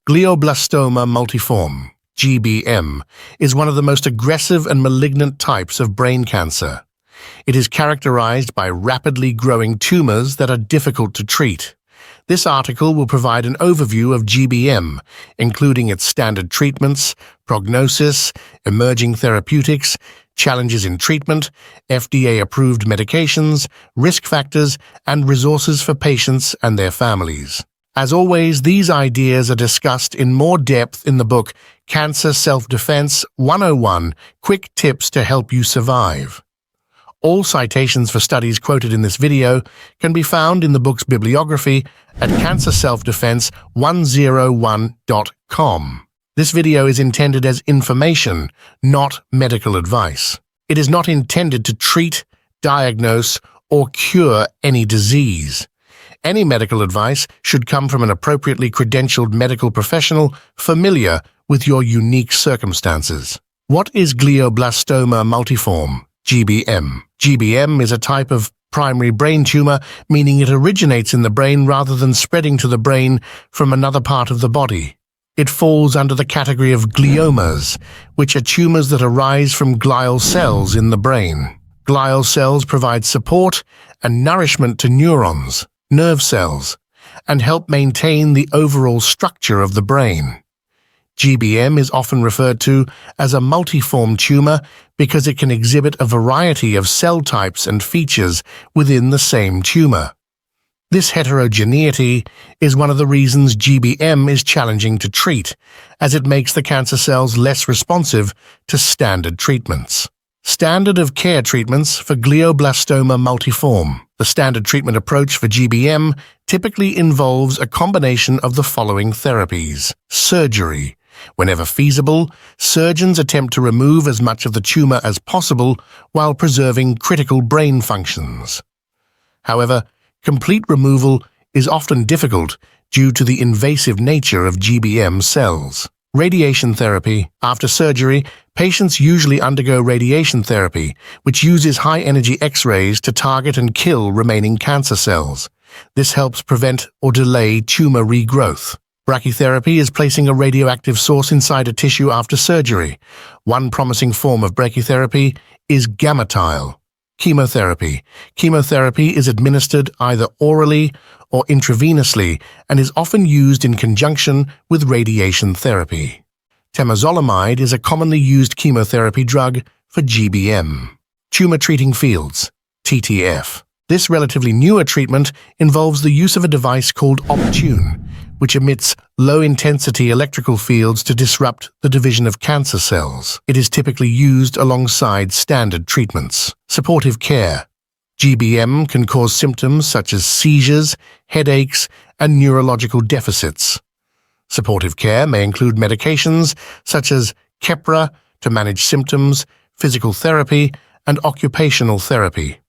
Glioblastoma multiforme, GBM, is one of the most aggressive and malignant types of brain cancer. It is characterized by rapidly growing tumors that are difficult to treat. This article will provide an overview of GBM, including its standard treatments, prognosis, emerging therapeutics, challenges in treatment, FDA-approved medications, risk factors, and resources for patients and their families. As always, these ideas are discussed in more depth in the book Cancer Self-Defense 101 – Quick Tips to Help You Survive. All citations for studies quoted in this video can be found in the book's bibliography at cancerselfdefense101.com. This video is intended as information, not medical advice. It is not intended to treat, diagnose, or cure any disease. Any medical advice should come from an appropriately credentialed medical professional familiar with your unique circumstances. What is glioblastoma multiforme, GBM? GBM is a type of primary brain tumor, meaning it originates in the brain rather than spreading to the brain from another part of the body. It falls under the category of gliomas, which are tumors that arise from glial cells in the brain. Glial cells provide support and nourishment to neurons, nerve cells, and help maintain the overall structure of the brain. GBM is often referred to as a multiforme tumor because it can exhibit a variety of cell types and features within the same tumor. This heterogeneity is one of the reasons GBM is challenging to treat, as it makes the cancer cells less responsive to standard treatments. Standard of care treatments for glioblastoma multiforme. The standard treatment approach for GBM typically involves a combination of the following therapies. Surgery. Whenever feasible, surgeons attempt to remove as much of the tumor as possible while preserving critical brain functions. However, complete removal is often difficult due to the invasive nature of GBM cells. Radiation therapy. After surgery, patients usually undergo radiation therapy, which uses high-energy X-rays to target and kill remaining cancer cells. This helps prevent or delay tumor regrowth. Brachytherapy is placing a radioactive source inside a tissue after surgery. One promising form of brachytherapy is gammatile. Chemotherapy. Chemotherapy is administered either orally or intravenously and is often used in conjunction with radiation therapy. Temozolomide is a commonly used chemotherapy drug for GBM. Tumor treating fields, TTF. This relatively newer treatment involves the use of a device called Optune, which emits low-intensity electrical fields to disrupt the division of cancer cells. It is typically used alongside standard treatments. Supportive care. GBM can cause symptoms such as seizures, headaches, and neurological deficits. Supportive care may include medications such as Keppra to manage symptoms, physical therapy, and occupational therapy.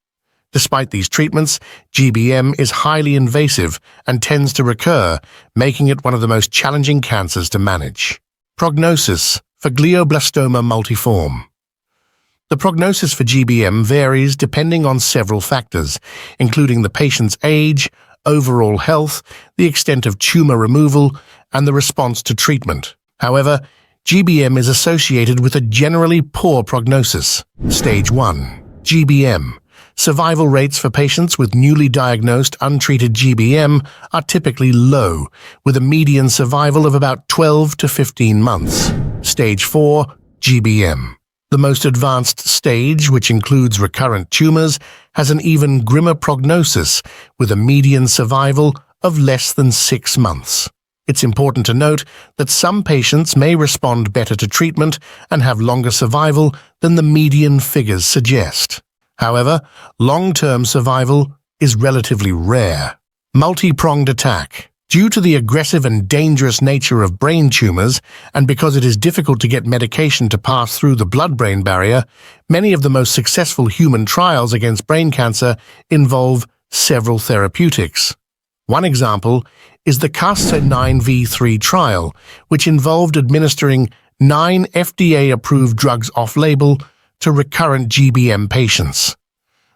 Despite these treatments, GBM is highly invasive and tends to recur, making it one of the most challenging cancers to manage. Prognosis for glioblastoma multiforme. The prognosis for GBM varies depending on several factors, including the patient's age, overall health, the extent of tumor removal, and the response to treatment. However, GBM is associated with a generally poor prognosis. Stage 1. GBM. Survival rates for patients with newly diagnosed untreated GBM are typically low, with a median survival of about 12 to 15 months. Stage 4. GBM. The most advanced stage, which includes recurrent tumors, has an even grimmer prognosis, with a median survival of less than 6 months. It's important to note that some patients may respond better to treatment and have longer survival than the median figures suggest. However, long-term survival is relatively rare. Multi-pronged attack. Due to the aggressive and dangerous nature of brain tumors, and because it is difficult to get medication to pass through the blood-brain barrier, many of the most successful human trials against brain cancer involve several therapeutics. One example is the CAST9V3 trial, which involved administering 9 FDA-approved drugs off-label to recurrent GBM patients.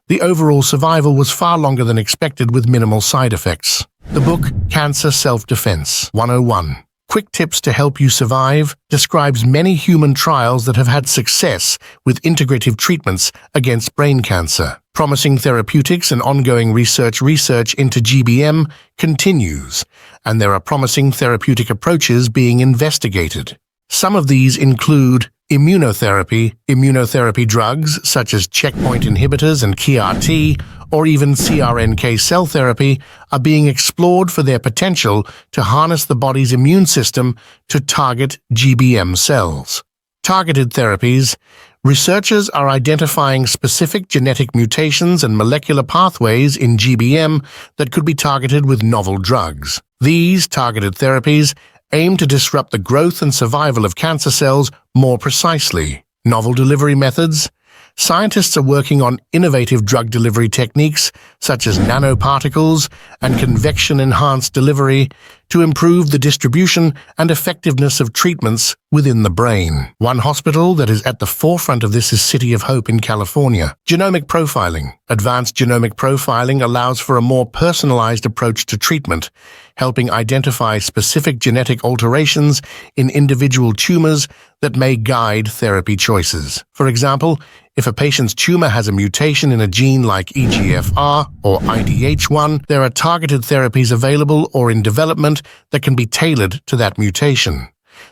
The overall survival was far longer than expected with minimal side effects. The book Cancer Self-Defense 101 Quick Tips to Help You Survive describes many human trials that have had success with integrative treatments against brain cancer. Promising therapeutics and ongoing research into GBM continues, and there are promising therapeutic approaches being investigated. Some of these include immunotherapy drugs such as checkpoint inhibitors and KRT, or even CRNK cell therapy, are being explored for their potential to harness the body's immune system to target GBM cells. Targeted therapies. Researchers are identifying specific genetic mutations and molecular pathways in GBM that could be targeted with novel drugs. These targeted therapies aim to disrupt the growth and survival of cancer cells more precisely. Novel delivery methods. Scientists are working on innovative drug delivery techniques such as nanoparticles and convection-enhanced delivery to improve the distribution and effectiveness of treatments within the brain. One hospital that is at the forefront of this is City of Hope in California. Genomic profiling. Advanced genomic profiling allows for a more personalized approach to treatment, helping identify specific genetic alterations in individual tumors that may guide therapy choices. For example, if a patient's tumor has a mutation in a gene like EGFR or IDH1, there are targeted therapies available or in development that can be tailored to that mutation.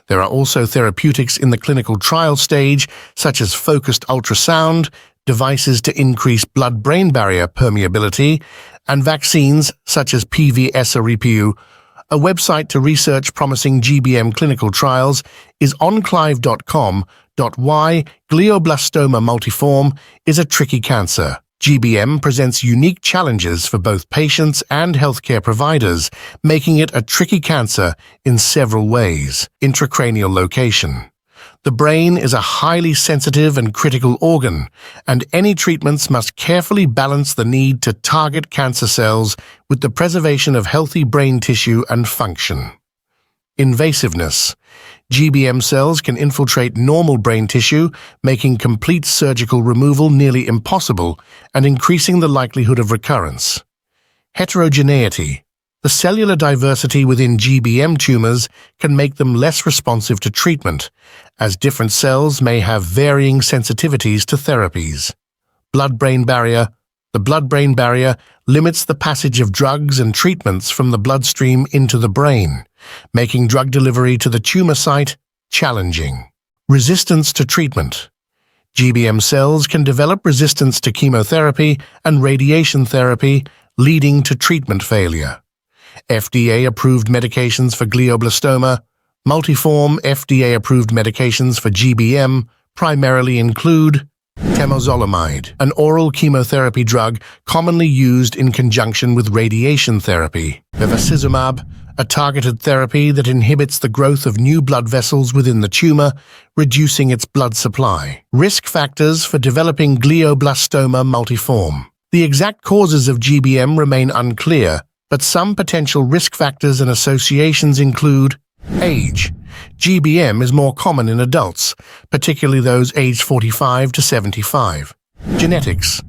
There are also therapeutics in the clinical trial stage, such as focused ultrasound, devices to increase blood-brain barrier permeability, and vaccines such as PVS-RPU. A website to research promising GBM clinical trials is onclive.com. Why glioblastoma multiforme is a tricky cancer. GBM presents unique challenges for both patients and healthcare providers, making it a tricky cancer in several ways. Intracranial location. The brain is a highly sensitive and critical organ, and any treatments must carefully balance the need to target cancer cells with the preservation of healthy brain tissue and function. Invasiveness. GBM cells can infiltrate normal brain tissue, making complete surgical removal nearly impossible and increasing the likelihood of recurrence. Heterogeneity. The cellular diversity within GBM tumors can make them less responsive to treatment, as different cells may have varying sensitivities to therapies. Blood-brain barrier. The blood-brain barrier limits the passage of drugs and treatments from the bloodstream into the brain, making drug delivery to the tumor site challenging. Resistance to treatment. GBM cells can develop resistance to chemotherapy and radiation therapy, leading to treatment failure. FDA-approved medications for glioblastoma multiforme. FDA-approved medications for GBM primarily include temozolomide, an oral chemotherapy drug commonly used in conjunction with radiation therapy. Bevacizumab, a targeted therapy that inhibits the growth of new blood vessels within the tumor, reducing its blood supply. Risk factors for developing glioblastoma multiforme. The exact causes of GBM remain unclear, but some potential risk factors and associations include age. GBM is more common in adults, particularly those aged 45 to 75. Genetics.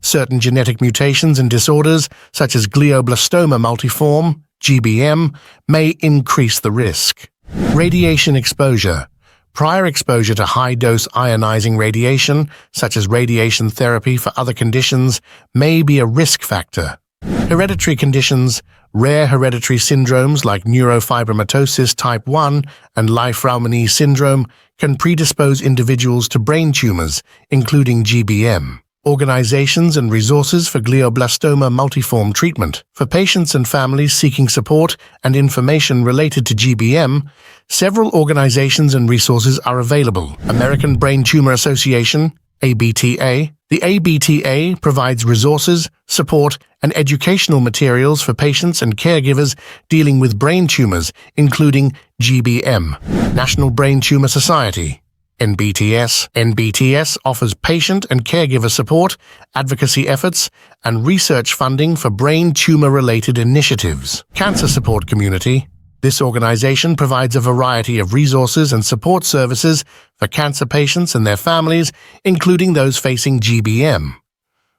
Certain genetic mutations and disorders, such as glioblastoma multiforme, GBM, may increase the risk. Radiation exposure. Prior exposure to high-dose ionizing radiation, such as radiation therapy for other conditions, may be a risk factor. Hereditary conditions. Rare hereditary syndromes like neurofibromatosis type 1 and Liefeld-Romaní syndrome can predispose individuals to brain tumors, including GBM. Organizations and resources for glioblastoma multiforme treatment. For patients and families seeking support and information related to GBM, several organizations and resources are available. American Brain Tumor Association, ABTA. The ABTA provides resources, support, and educational materials for patients and caregivers dealing with brain tumors, including GBM. National Brain Tumor Society, NBTS. NBTS offers patient and caregiver support, advocacy efforts, and research funding for brain tumor-related initiatives. Cancer Support Community. This organization provides a variety of resources and support services for cancer patients and their families, including those facing GBM.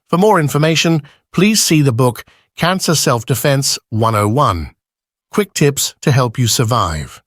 For more information, please see the book Cancer Self-Defense 101. Quick Tips to Help You Survive.